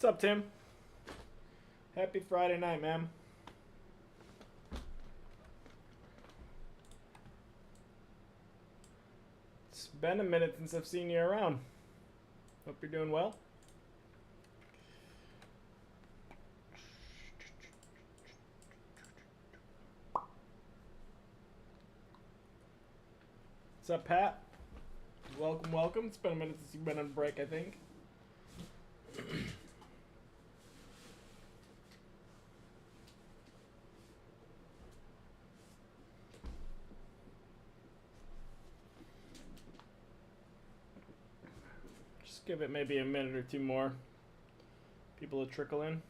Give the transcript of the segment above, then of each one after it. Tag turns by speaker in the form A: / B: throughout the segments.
A: What's up, Tim? Happy Friday night, man. It's been a minute since I've seen you around. Hope you're doing well. What's up, Pat? Welcome, welcome. It's been a minute since you've been on break, I think. Just give it maybe a minute or two more. People to trickle in.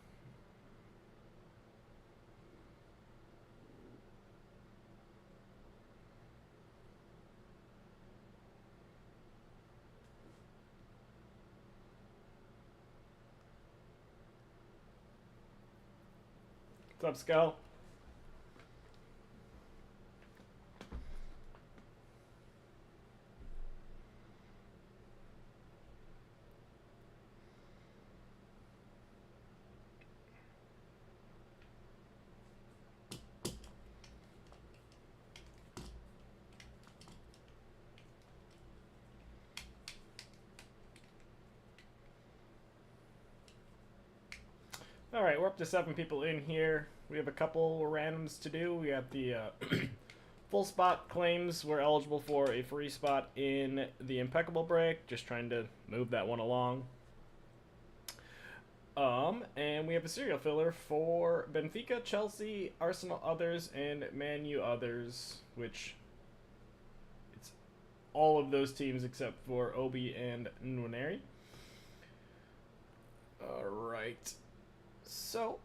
A: What's up, Skull? Alright, we're up to 7 people in here. We have a couple randoms to do. We have the full spot claims. We're eligible for a free spot in the impeccable break. Just trying to move that one along. And we have a serial filler for Benfica, Chelsea, Arsenal others, and Man U others, which it's all of those teams except for Obi and Nwaneri. Alright. So,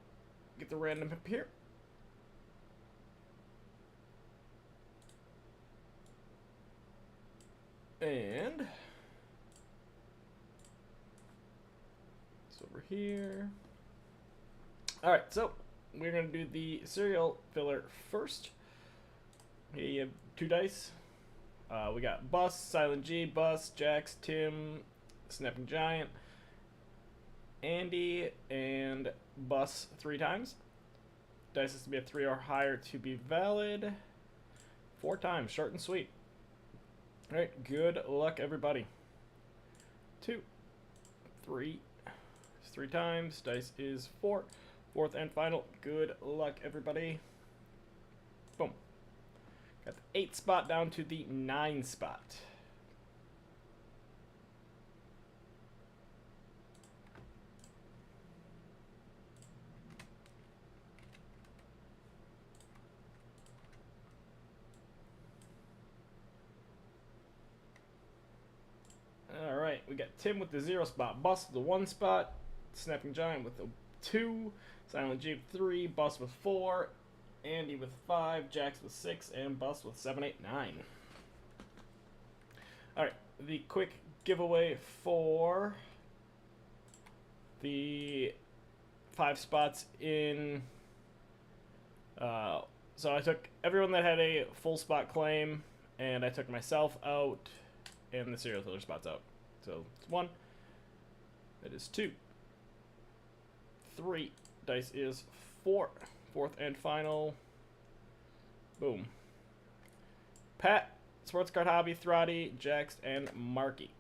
A: get the random up here. And it's over here. Alright, so we're going to do the serial filler first. Here you have 2 dice. We got Bus, Silent G, Bus, Jax, Tim, Snapping Giant, Andy, and Bus 3 times. Dice has to be a 3 or higher to be valid. 4 times, short and sweet. Alright, good luck, everybody. 2, 3, 3 times. Dice is 4. 4th and final. Good luck, everybody. Boom. Got the 8 spot down to the 9 spot. Alright, we got Tim with the 0 spot, Bus with the 1 spot, Snapping Giant with the 2, Silent G with 3, Bus with 4, Andy with 5, Jax with 6, and Bus with 7, 8, 9. Alright, the quick giveaway for the 5 spots in... so I took everyone that had a full spot claim, and I took myself out, and the serial filler spots out. So it's 1. That is 2. 3. Dice is 4. 4th and final. Boom. Pat, Sports Card Hobby, Throtty, Jax, and Marky.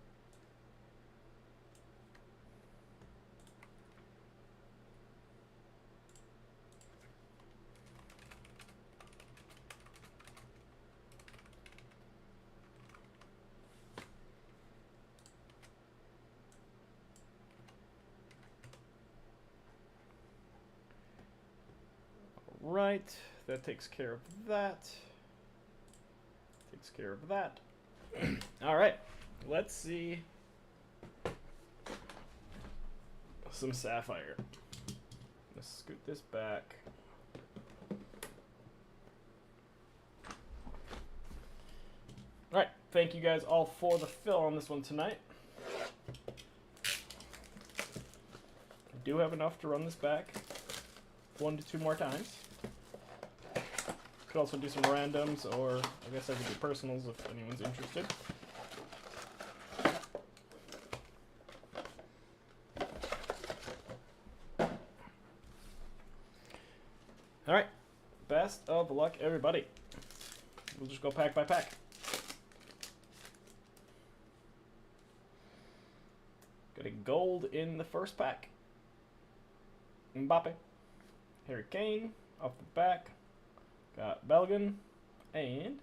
A: Right, that takes care of that. Takes care of that. Alright, let's see some Sapphire. Let's scoot this back. Alright, thank you guys all for the fill on this one tonight. I do have enough to run this back 1 to 2 more times. Could also do some randoms, or I guess I could do personals if anyone's interested. best of luck, everybody. We'll just go pack by pack. Got a gold in the first pack. Mbappe. Harry Kane off the back. Got Belgian. And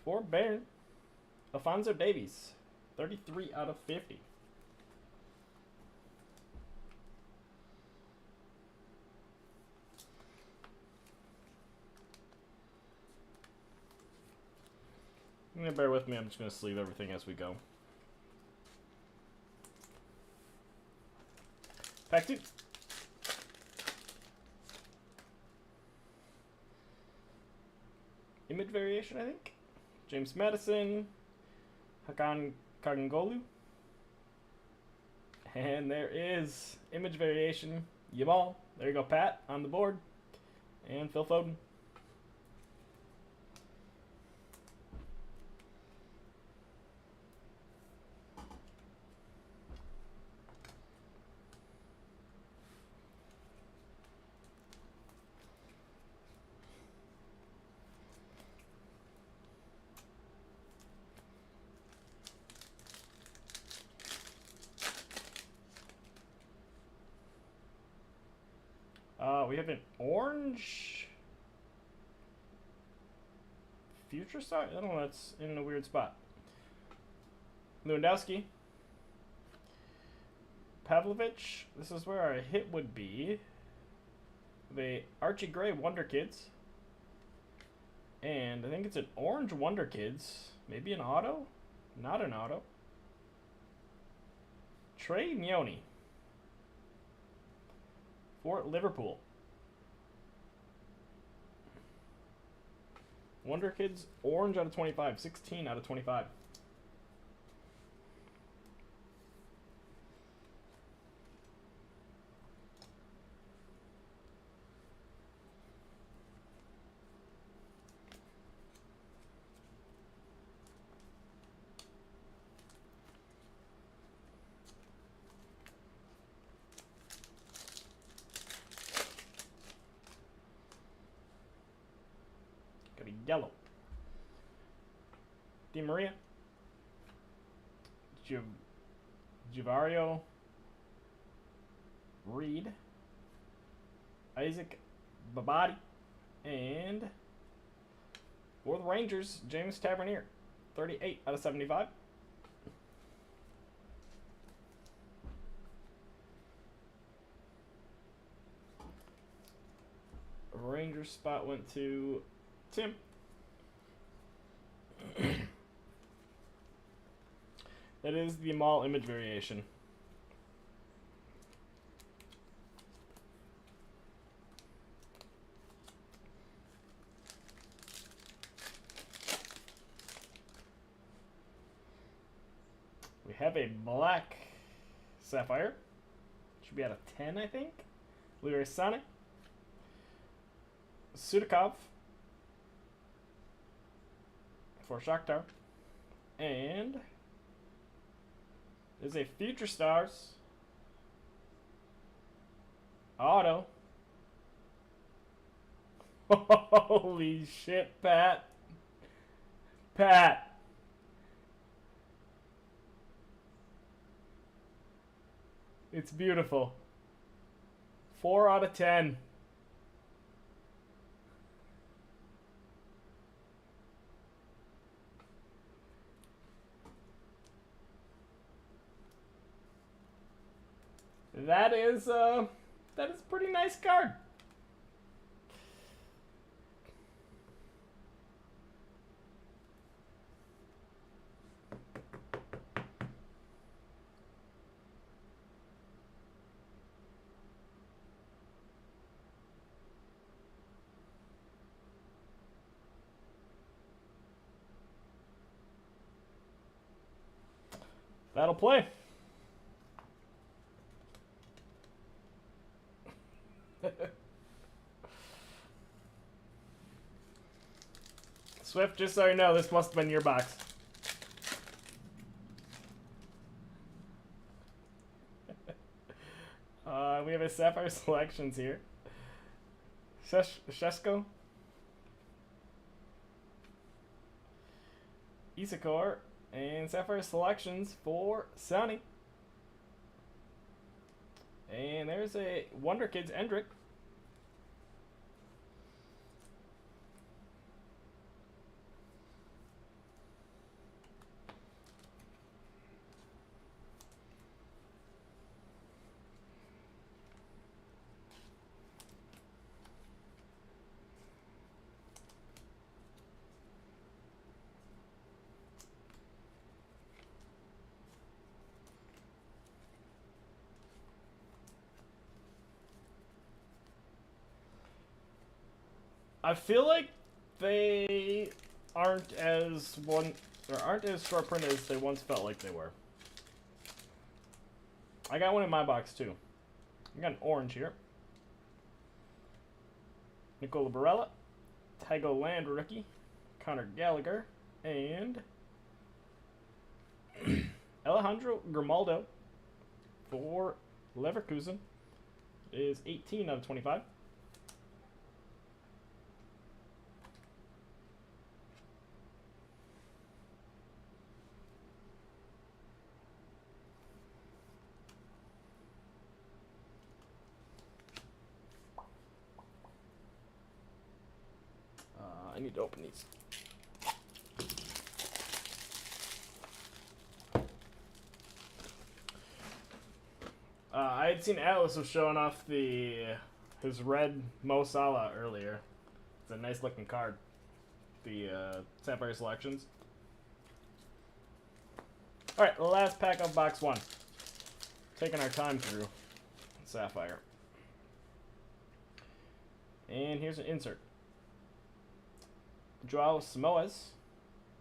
A: for Bayern, Alphonso Davies. 33 out of 50. Bear with me, I'm just going to sleeve everything as we go. Pack 2. Image variation, I think. James Madison. Hakan Kangolu. And there is image variation. Yamal. There you go, Pat, on the board. And Phil Foden. We have an orange future star. I don't know. That's in a weird spot. Lewandowski, Pavlovich. This is where our hit would be. The Archie Gray Wonder Kids, and I think it's an orange Wonder Kids. Maybe an auto, not an auto. Trey Nioni for Liverpool. Wonder Kids, orange out of 25. 16 out of 25. Yellow. Di Maria. Javario. Reed. Isaac Babadi. And for the Rangers, James Tavernier. 38 out of 75. Rangers spot went to Tim. That is the mall image variation. We have a black Sapphire. Should be out of 10, I think. Leroy Sané. Sudakov for Shakhtar. And there's a Future Stars auto. Holy shit, Pat. Pat. It's beautiful. 4 out of 10. That is a pretty nice card. That'll play. Swift, just so you know, this must have been your box. We have a Sapphire Selections here. Shesko. Isakor. And Sapphire Selections for Sonny. And there's a Wonder Kids Endrick. I feel like they aren't as short print as they once felt like they were. I got one in my box too. I got an orange here. Nicola Barella, Tygo Land rookie, Connor Gallagher, and Alejandro Grimaldo for Leverkusen. It is 18 out of 25. I need to open these. I had seen Atlas was showing off his red Mo Salah earlier. It's a nice looking card. The Sapphire Selections. Alright, the last pack of box 1. Taking our time through Sapphire. And here's an insert. Joao Samoas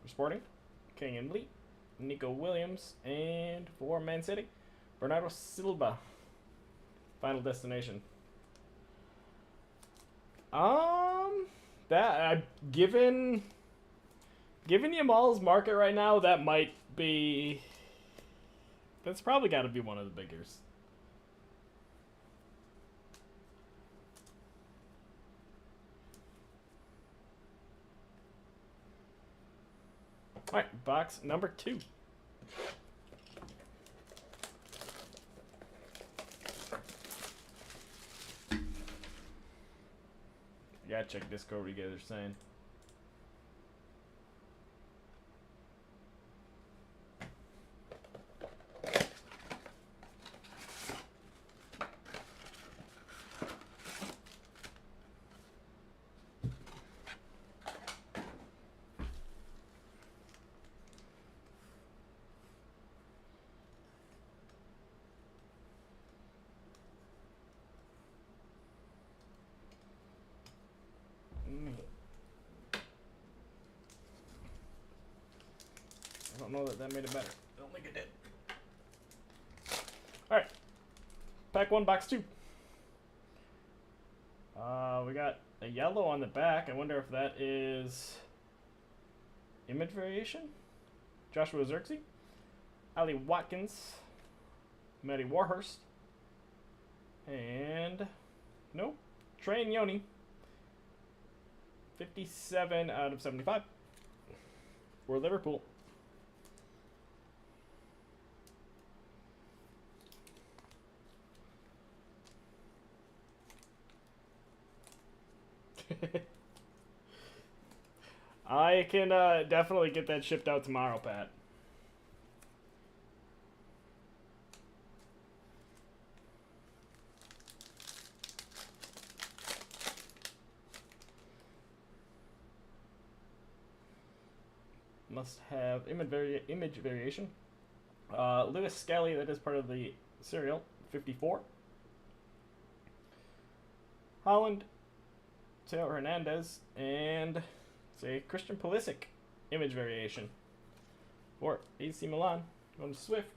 A: for Sporting, Kenyon Lee, Nico Williams, and for Man City, Bernardo Silva. Final Destination. Given Yamal's market right now, that might be. That's probably got to be one of the biggers. Alright, box number 2. You gotta check Discord what you guys are saying. I don't know that made it better. I don't think it did. Alright. Pack 1, box 2. We got a yellow on the back. I wonder if that is image variation. Joshua Xerxes. Ali Watkins. Matty Warhurst. And nope. Trey and Yoni. 57 out of 75. For Liverpool. I can definitely get that shipped out tomorrow, Pat. Must have image variation. Lewis Skelly, that is part of the serial, 54. Holland, Teo Hernandez, and say Christian Pulisic image variation for AC Milan. Going to Swift.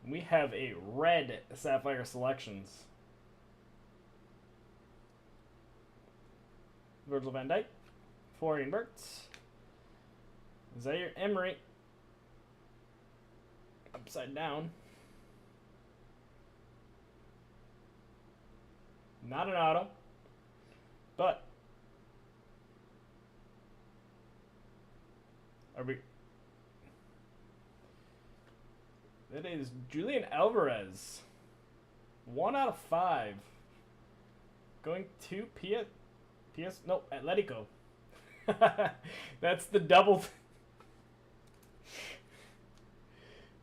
A: We have a red Sapphire selections. Virgil van Dijk, Florian Wirtz, Zaire Emery, upside down. Not an auto, but are we? That is Julian Alvarez. 1 out of 5. Going to no, Atletico. That's the double.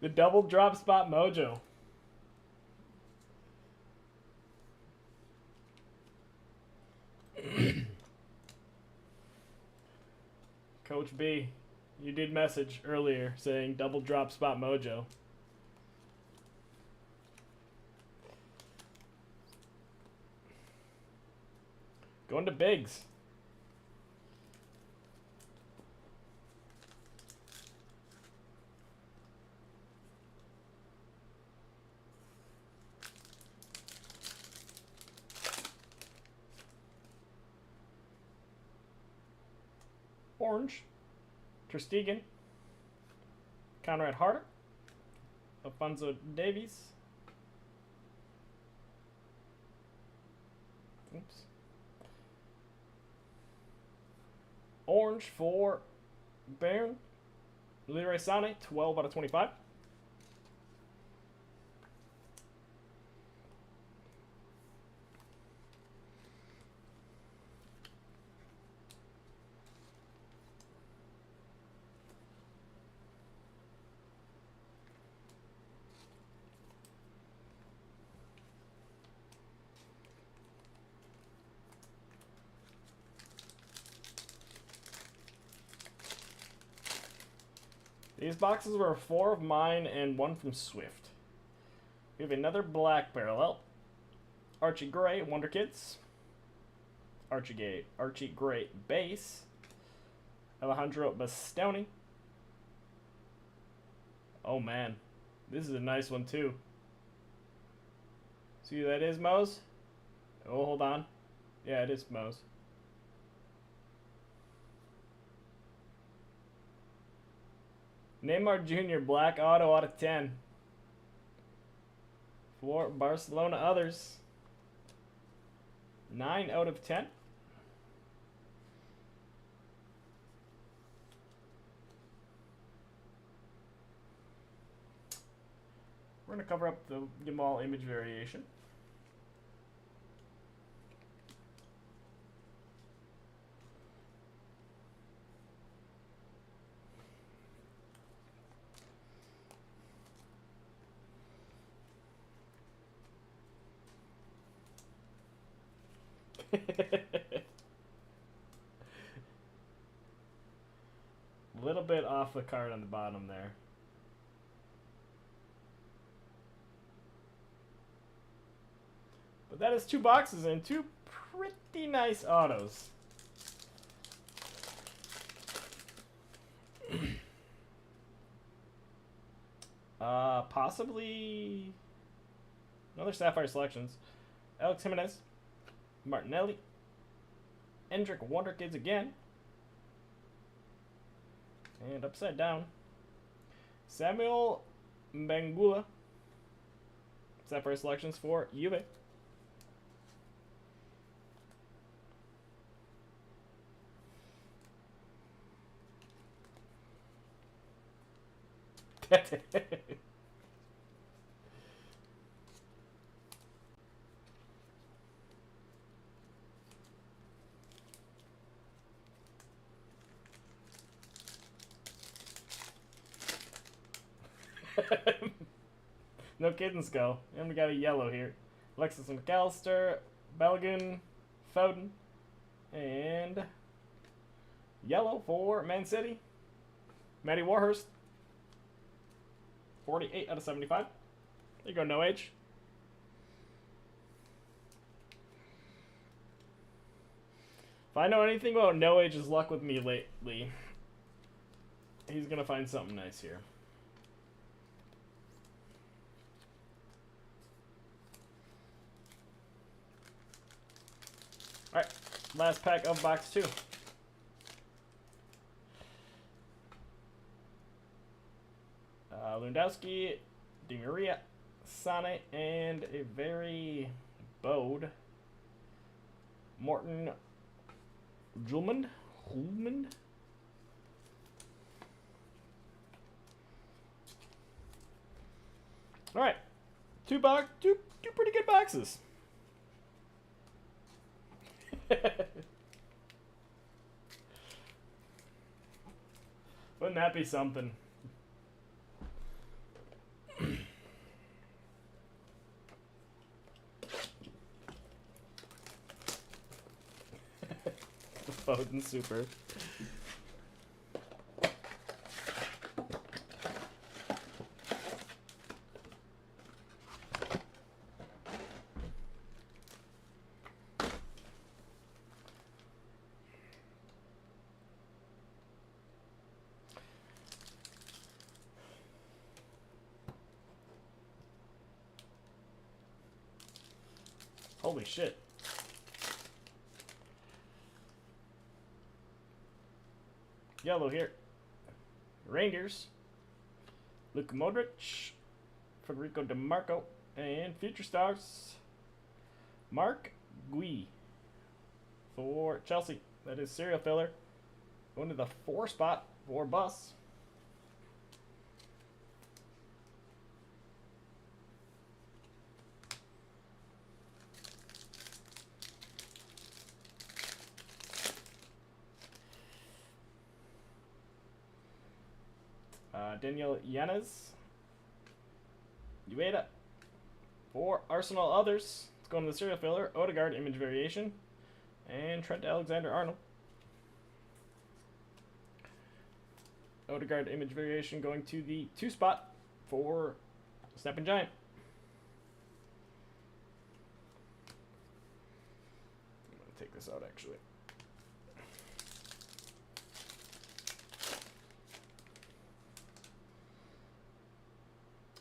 A: The double drop spot mojo. Coach B, you did message earlier saying double drop spot mojo. Going to Biggs. Orange. Ter Stegen. Conrad Harder. Alfonso Davies. Oops. Orange for Bayern. Leroy Sané, 12 out of 25. These boxes were 4 of mine and 1 from Swift. We have another black parallel. Archie Gray, Wonder Kids. Archie Gray base. Alejandro Bastoni. Oh man, this is a nice one too. See who that is, Mose? Oh, hold on. Yeah, it is Mose. Neymar Jr. black auto out of 10 for Barcelona others. 9 out of 10. We're going to cover up the Yamal image variation. A little bit off the card on the bottom there. But that is 2 boxes and 2 pretty nice autos. Possibly another Sapphire selections. Alex Jimenez, Martinelli, Endrick Wonder Kids again, and upside down, Samuel Mbangula. Sapphire selections for Juve. No kidding, Skull. And we got a yellow here. Alexis McAllister, Belgian, Foden, and yellow for Man City, Matty Warhurst. 48 out of 75. There you go, no age. If I know anything about no age's luck with me lately, he's going to find something nice here. Alright, last pack of box 2. Lewandowski, Di Maria, Sane, and a very bowed Morton Julmund. All right, two pretty good boxes. Wouldn't that be something? Foden super. Holy shit. Yellow here. Rangers. Luka Modric. Federico DeMarco. And Future Stars. Mark Gui. For Chelsea. That is serial filler. Going to the 4 spot for Bus. Daniel Yanez. Ueda. For Arsenal others. It's going to the serial filler. Odegaard image variation. And Trent Alexander-Arnold. Odegaard image variation going to the 2 spot for Snapping Giant. I'm going to take this out actually.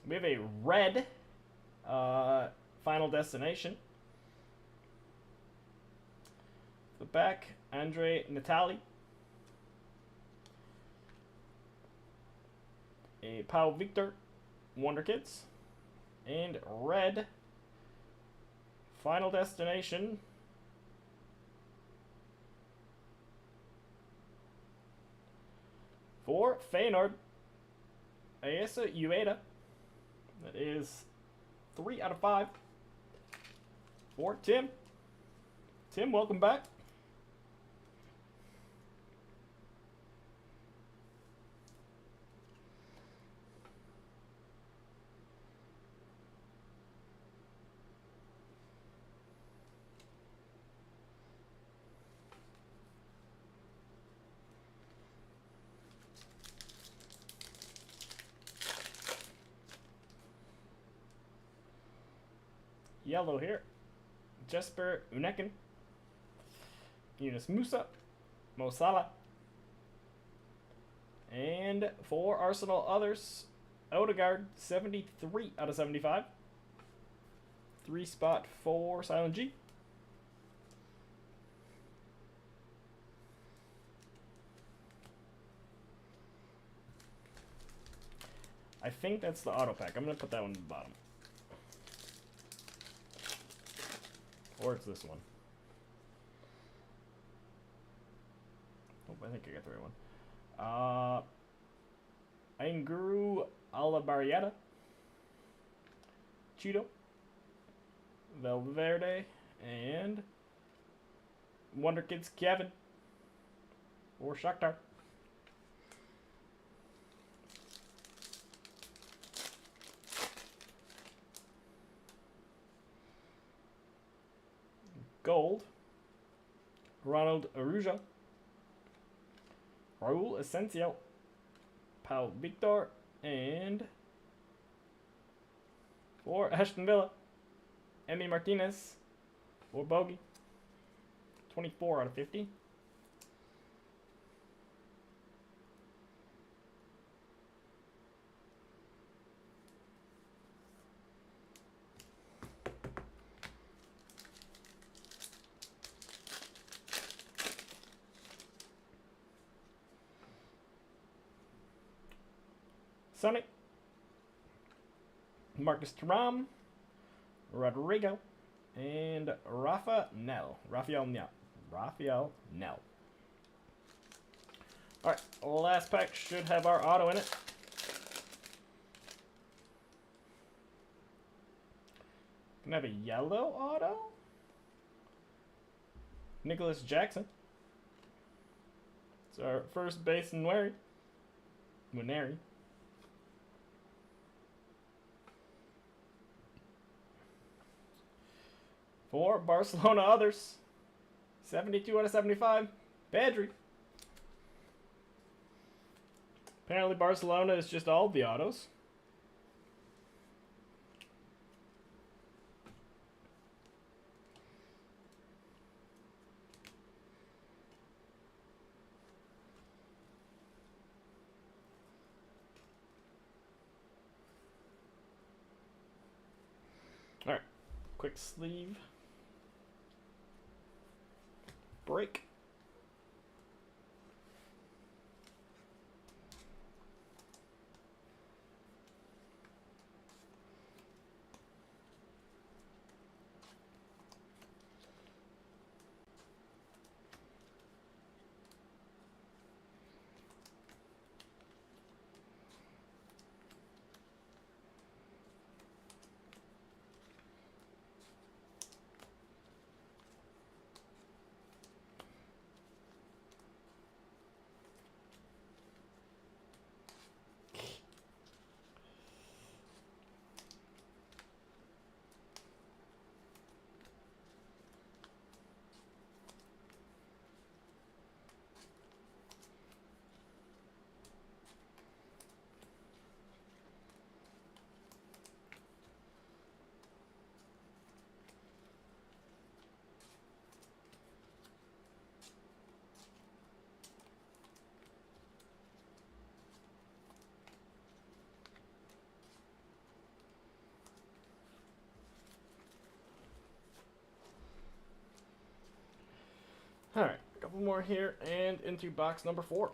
A: We have a red Final Destination. The back, Andre Natali. A Pau Victor, Wonder Kids. And red Final Destination. For Feyenoord, Ayesa Ueda. That is 3 out of 5. For Tim. Tim, welcome back. Yellow here. Jesper Uneken. Yunus Musa. Mo Salah. And for Arsenal others, Odegaard, 73 out of 75. 3 spot for Silent G. I think that's the auto pack. I'm going to put that one at the bottom. Or it's this one. Oh, I think I got the right one. Anguru Alabarrieta. Cheeto. Valverde. And Wonder Kids Kevin. Or Shakhtar. Gold, Ronald Arujo, Raul Asensio, Pau Victor, and for Aston Villa, Emi Martinez, or Bogey, 24 out of 50. Sonny, Marcus Thuram, Rodrigo, and Rafael Nell. Rafael Nell. Alright, last pack should have our auto in it. Can I have a yellow auto? Nicholas Jackson. It's our first base Nwaneri. For Barcelona others. 72 out of 75. Pedri. Apparently Barcelona is just all the autos. Alright, quick sleeve. Break. Alright, a couple more here and into box number 4.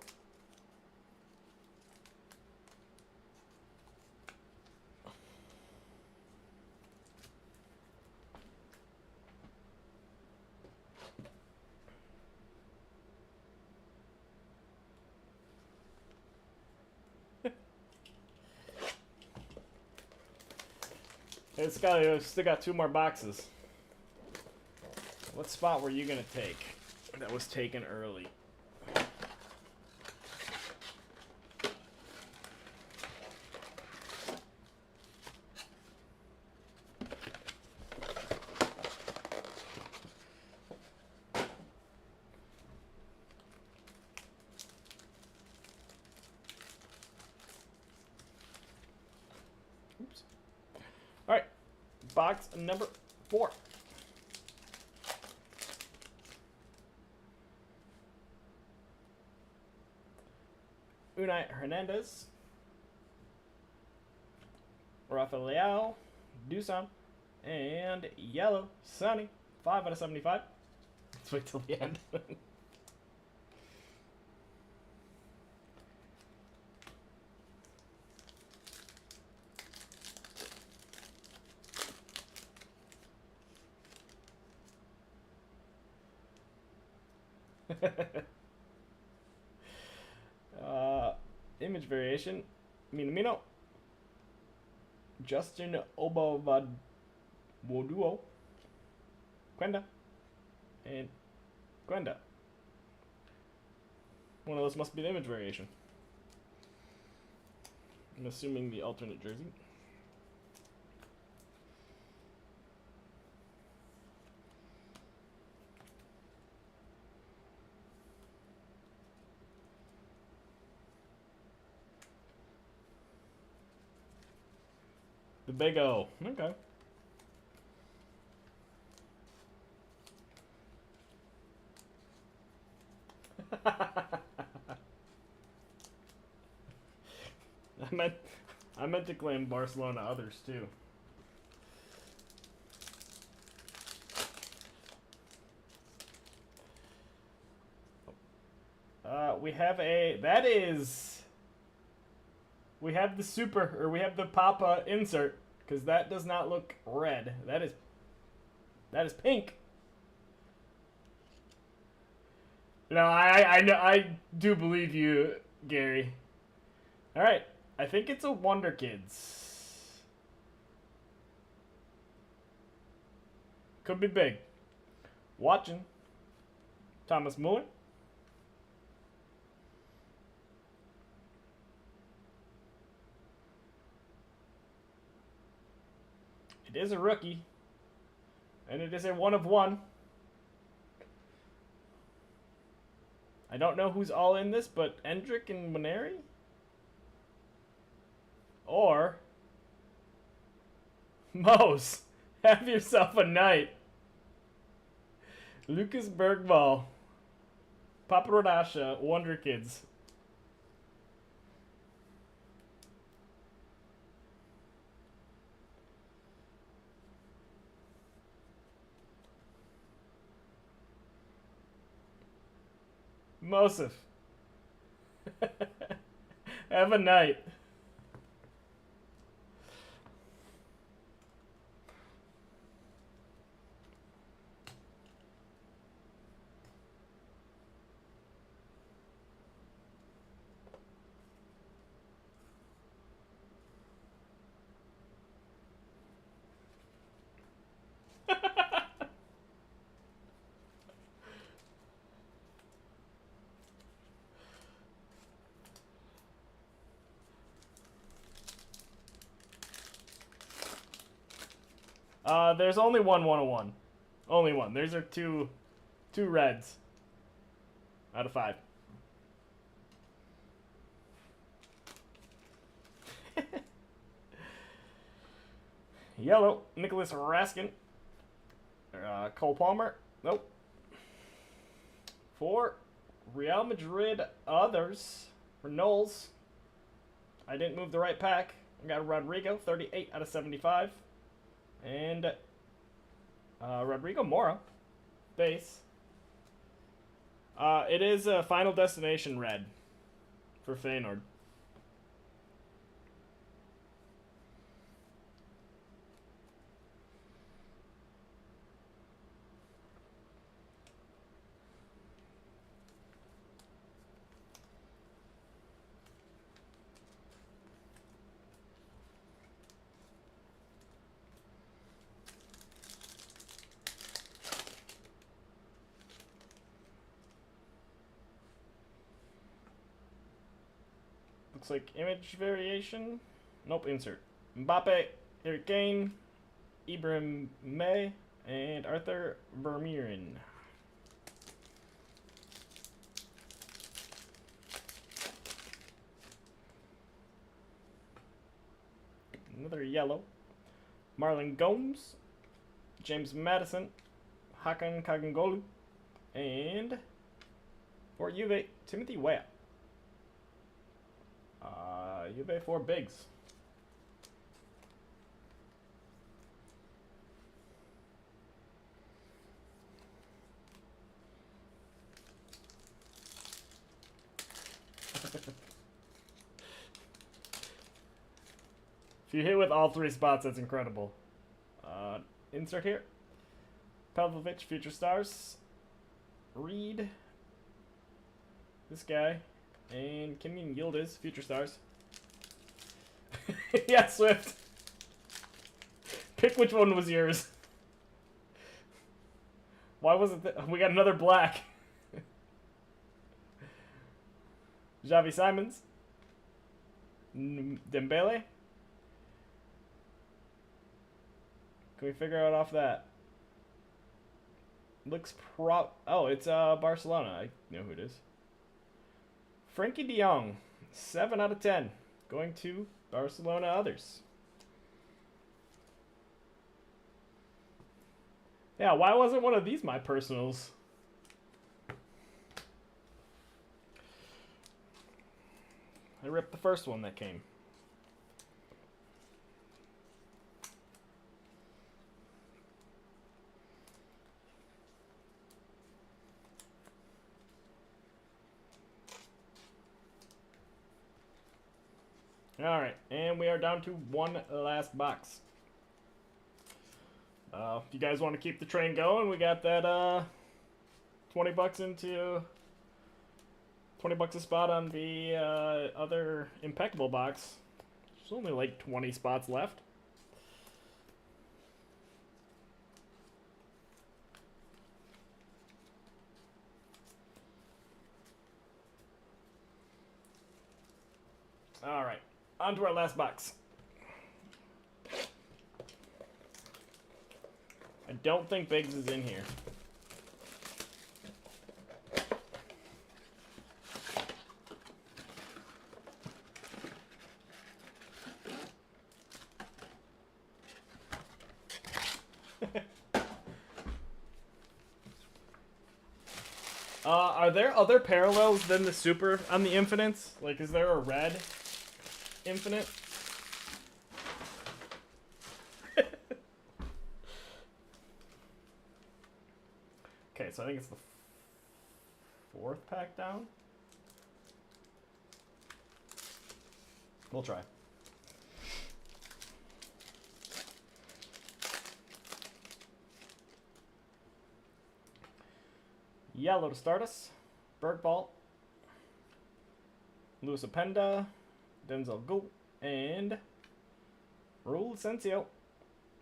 A: It's still got 2 more boxes. What spot were you gonna take that was taken early? Oops. All right, box number 4. Unai Hernandez, Rafael, Dusan, and yellow, Sonny, 5 out of 75. Let's wait till the end. Image variation, Minamino, Justin Obavaduo, Gwenda, and Gwenda. One of those must be the image variation. I'm assuming the alternate jersey. The big O. Okay. I meant to claim Barcelona others too. We have that is We have the super, or we have the Papa insert, because that does not look red. That is pink. No, I do believe you, Gary. All right, I think it's a Wonder Kids. Could be big. Watching. Thomas Muller. It is a rookie. And it is a 1 of 1. I don't know who's all in this, but Endrick and Maneri? Or Mose. Have yourself a night. Lucas Bergvall. Paparodasha, Wonder Kids. Mosif. Have a night. There's only one 101. Only one. These are two reds out of 5. Yellow, Nicholas Raskin. Cole Palmer. Nope. For Real Madrid others. For Knowles. I didn't move the right pack. I got Rodrigo, 38 out of 75. And Rodrigo Mora. Base. It is a Final Destination red for Feyenoord. Looks like image variation. Nope, insert. Mbappe, Eric Kane, Ibrahim May, and Arthur Vermeeren. Another yellow. Marlon Gomes, James Madison, Hakan Kagangolu, and for Juve, Timothy Weah. Juve 4 bigs. If you hit with all 3 spots, that's incredible. Insert here. Pavlovic, Future Stars. Reed. This guy. And Kim Yildiz, Future Stars. Yeah, Swift. Pick which one was yours. Why wasn't we got another black. Xavi Simons. Dembele. Can we figure out off that? Looks oh, it's Barcelona. I know who it is. Frankie de Jong, 7 out of 10. Going to Barcelona others. Yeah, why wasn't one of these my personals? I ripped the first one that came. Alright, and we are down to one last box. If you guys want to keep the train going, we got that 20 bucks into 20 bucks a spot on the other impeccable box. There's only like 20 spots left. Alright, on to our last box. I don't think Biggs is in here. Are there other parallels than the super on the Infinites? Like, is there a red Infinite? Okay, so I think it's the fourth pack down. We'll try. Yellow to start us. Bergbolt. Luis Openda. Denzel Gould. And Raul Asensio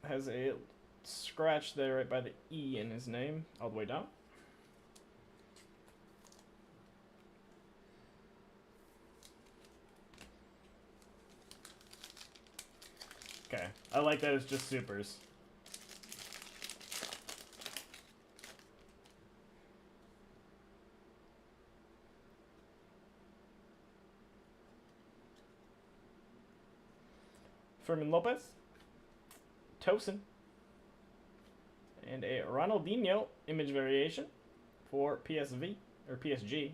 A: has a scratch there right by the E in his name, all the way down. Okay, I like that it's just supers. Fermin Lopez, Tosin, and a Ronaldinho image variation for PSV, or PSG,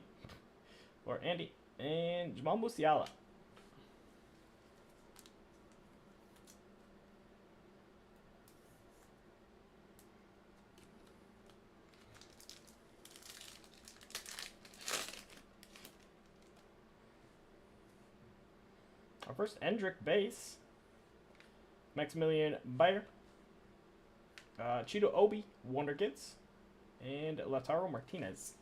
A: for Andy, and Jamal Musiala. Our first Endrick base. Maximilian Bayer, Cheeto Obi, Wonder Kids, and Lautaro Martinez.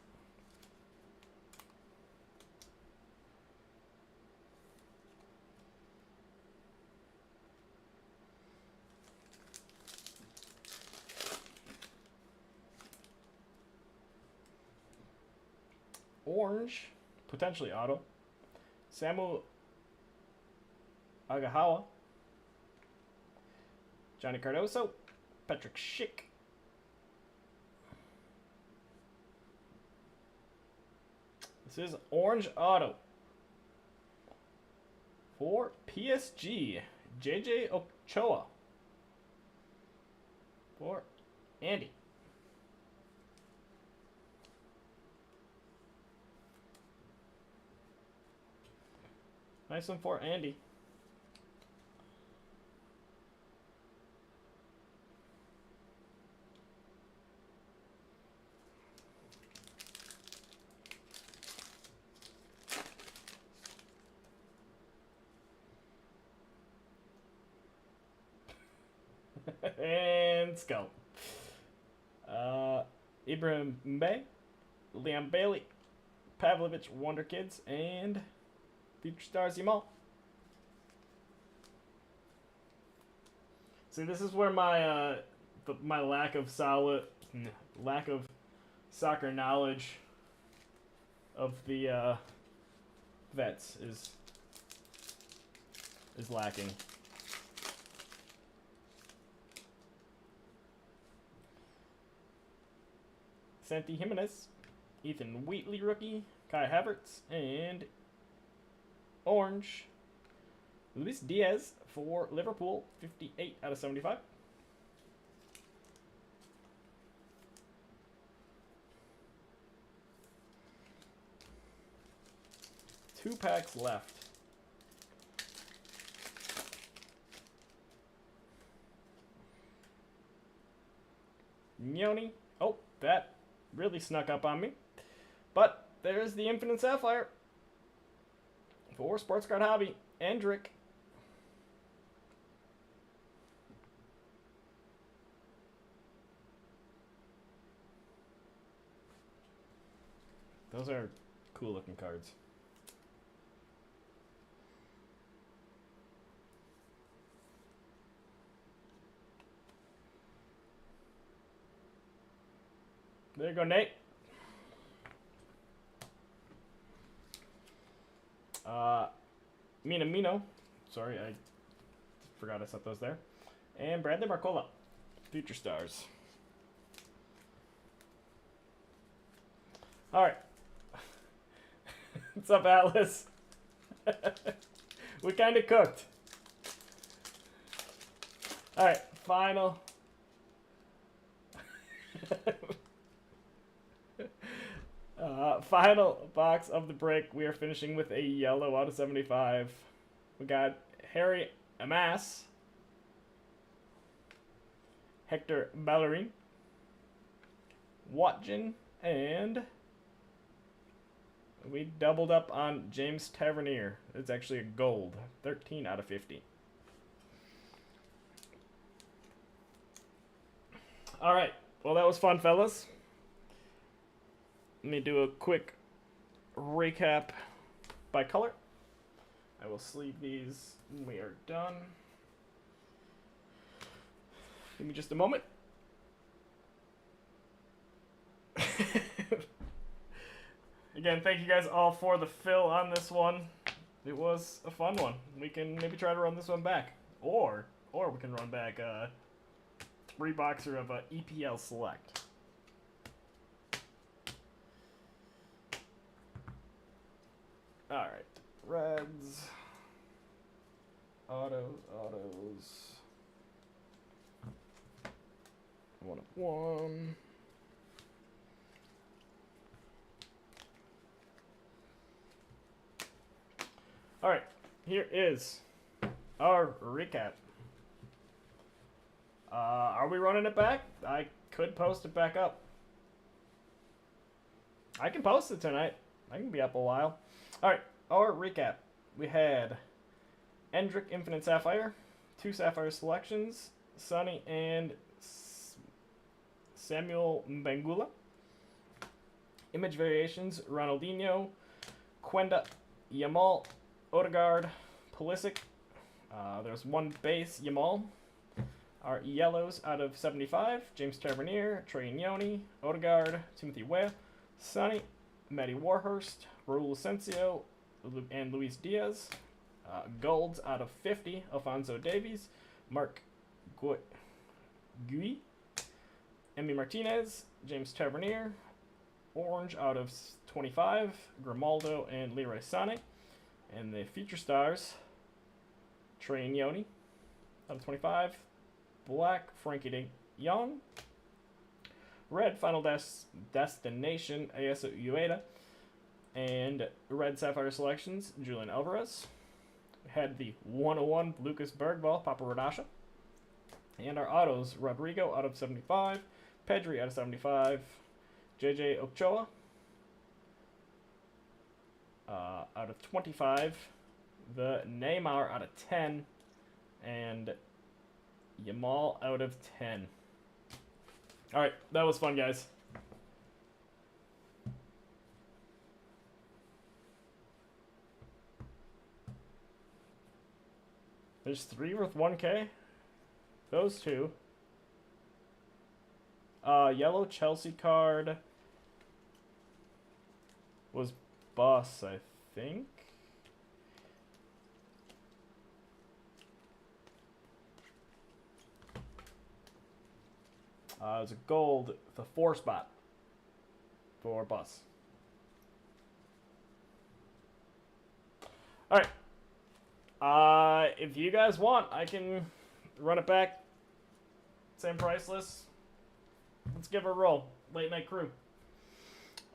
A: Orange, potentially auto, Samu Agahawa, Johnny Cardoso, Patrick Schick, this is Orange Auto for PSG, JJ Ochoa for Andy. Nice one for Andy. And Skull. Ibrahim Mbaye, Liam Bailey, Pavlovich Wonder Kids, and Future Stars Yamal. See, this is where my my lack of soccer knowledge of the vets is lacking. Santi Jimenez, Ethan Wheatley rookie, Kai Havertz, and orange, Luis Diaz for Liverpool, 58 out of 75. Two packs left. Nyoni. Oh, that really snuck up on me. But there's the Infinite Sapphire for Sports Card Hobby. Endrick Those are cool looking cards. There you go, Nate. Minamino. Sorry, I forgot I set those there. And Bradley Marcola. Future Stars. Alright. What's up, Atlas? We kind of cooked. Alright, final. Final box of the break. We are finishing with a yellow out of 75. We got Harry Amass, Hector Bellerin, Watson, and we doubled up on James Tavernier. It's actually a gold. 13 out of 50. All right. Well, that was fun, fellas. Let me do a quick recap by color. I will sleeve these when we are done. Give me just a moment. Again, thank you guys all for the fill on this one. It was a fun one. We can maybe try to run this one back. Or we can run back a 3-boxer of EPL Select. Alright, reds, autos, 1 of 1. Alright, here is our recap. Are we running it back? I could post it back up. I can post it tonight. I can be up a while. Alright, our recap. We had Endrick Infinite Sapphire, 2 Sapphire selections, Sonny and Samuel Mbangula. Image variations, Ronaldinho, Quenda, Yamal, Odegaard, Pulisic. There's 1 base, Yamal. Our yellows out of 75, James Tavernier, Trey Nyoni, Odegaard, Timothy Weah, Sonny, Matty Warhurst, Raul Asensio, and Luis Diaz. Golds out of 50, Alfonso Davies, Mark Gui, Emi Martinez, James Tavernier. Orange out of 25, Grimaldo and Leroy Sané. And the Future Stars, Trey Nyoni out of 25. Black, Frankie de Jong. Red, Final Destination, Ayesa Ueda. And red Sapphire selections, Julian Alvarez. We had the 101 Lucas Bergvall, Papa Radasha. And our autos, Rodrigo out of 75, Pedri out of 75, JJ Ochoa out of 25, the Neymar out of 10, and Yamal out of 10. Alright, that was fun, guys. There's 3 worth 1K. Those 2. Yellow Chelsea card was Boss, I think. It was a gold, the 4 spot for Bus. Alright. If you guys want, I can run it back. Same price list. Let's give it a roll. Late night crew.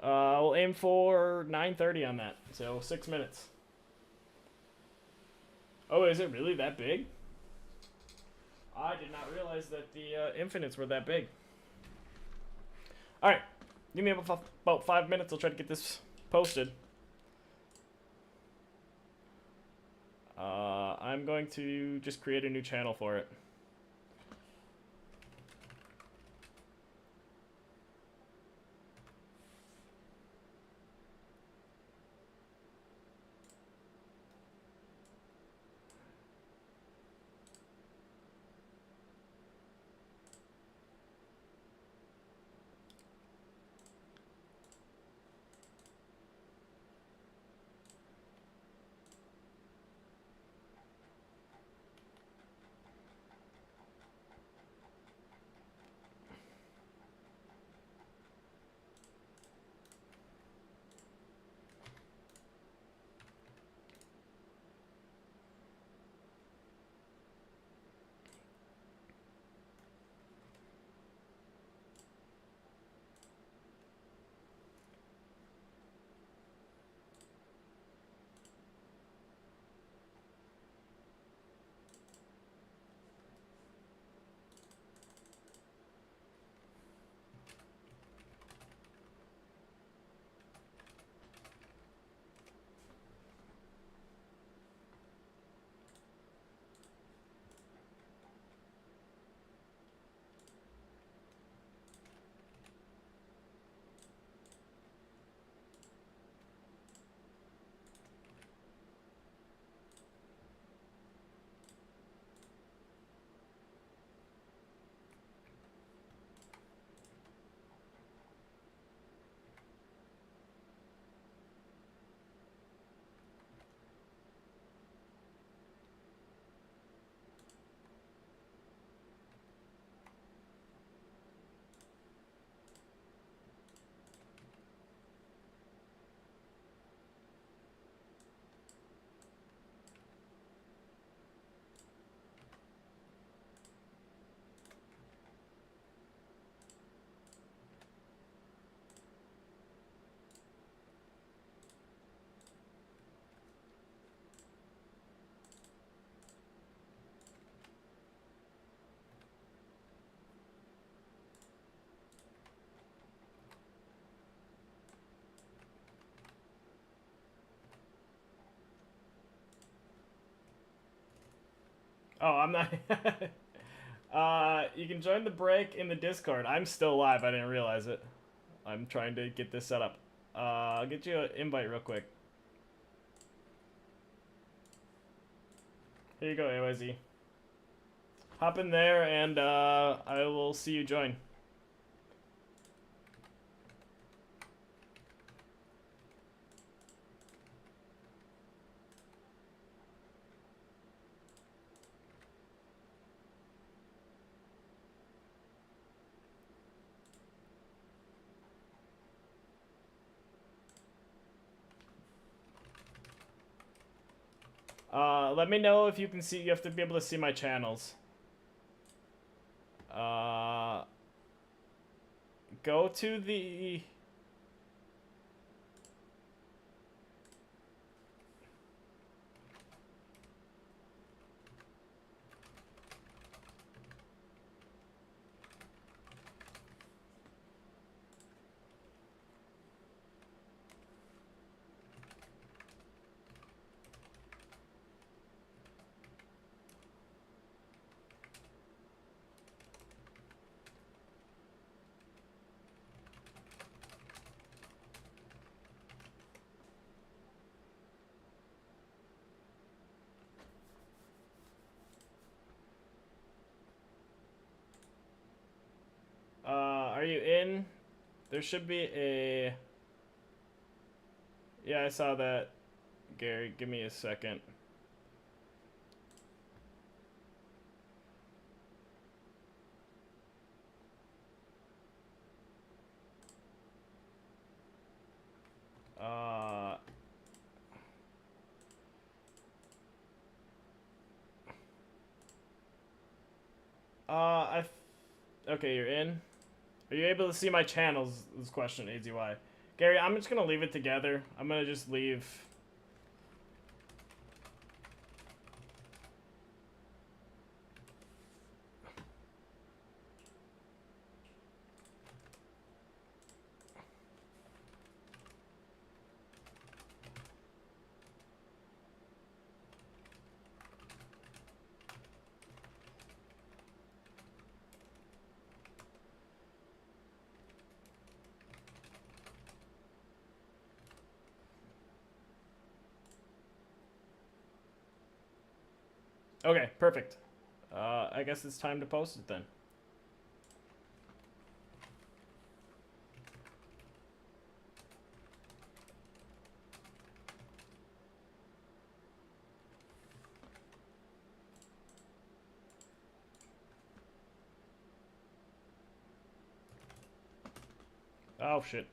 A: We'll aim for 9:30 on that. So 6 minutes. Oh, is it really that big? I did not realize that the infinites were that big. Alright. Give me about 5 minutes. I'll try to get this posted. I'm going to just create a new channel for it. Oh, I'm not. You can join the break in the Discord. I'm still live. I didn't realize it. I'm trying to get this set up. I'll get you an invite real quick. Here you go, AYZ. Hop in there, and I will see you join. Let me know if you can see. You have to be able to see my channels. Go to the. Are you in? There should be a. Yeah, I saw that. Gary, give me a second. Okay, you're in. Are you able to see my channels? This question, AZY. Gary, I'm just gonna leave it together. I'm gonna just leave. Okay, perfect. I guess it's time to post it then. Oh, shit.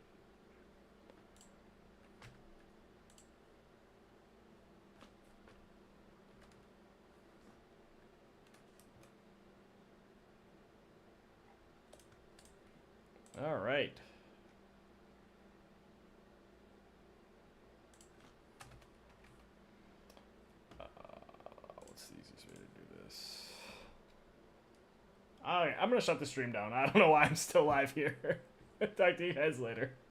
A: All right. What's the easiest way to do this? All right, I'm going to shut the stream down. I don't know why I'm still live here. Talk to you guys later.